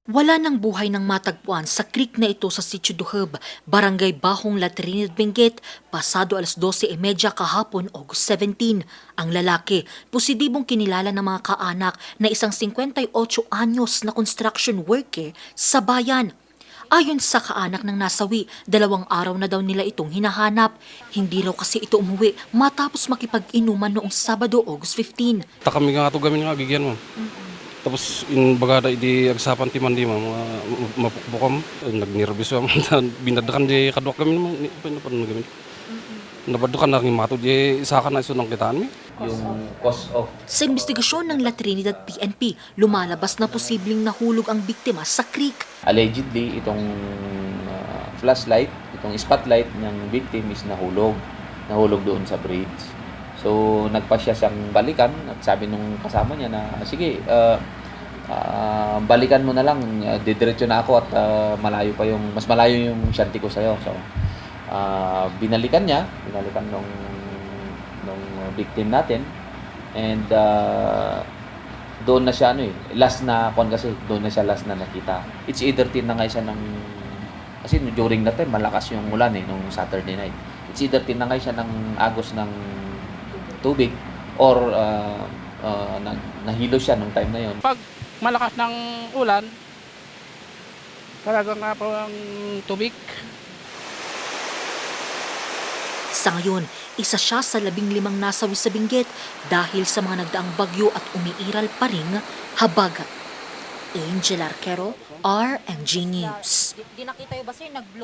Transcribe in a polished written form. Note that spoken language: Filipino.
Wala ng buhay ng matagpuan sa creek na ito sa Sitio Duhub, Barangay Bahong La Trinidad, Benguet, pasado alas 12:30 kahapon, August 17. Ang lalaki, positibong kinilala ng mga kaanak na isang 58 anyos na construction worker sa bayan. Ayon sa kaanak ng nasawi, 2 araw na daw nila itong hinahanap. Hindi raw kasi ito umuwi matapos makipag-inuman noong Sabado, August 15. Kami nga ito gamin nga gigyan mo. Tapos in bagada idi agsapan ti man di ma mapukbukam nagnirbis mo binadakan di kadwak gamin mo ni pan gamin. Nabadukan na ring mato di saka na iso nang kitaan mi. Yung cause of Sa investigasyon ng La Trinidad PNP, lumalabas na posibleng nahulog ang biktima sa creek. allegedly itong flashlight, itong spotlight ng victim is nahulog doon sa bridge. So nagpa siya siyang balikan at sabi nung kasama niya na sige, balikan mo na lang, didiretso na ako at mas malayo yung shanty ko sa'yo. So binalikan nung victim natin, and doon na siya last na nakita. It's either tinangay siya kasi during that time malakas yung ulan nung Saturday night. It's either tinangay siya ng agos ng tubig or nahilo siya nung time na yon. Pag malakas ng ulan, talaga nga po ang tubig. Sa ngayon, isa siya sa 15 nasawi sa Benguet dahil sa mga nagdaang bagyo at umiiral pa ring habagat. Angel Arquero, RMG News. Di nakita yung basta yung nag-blow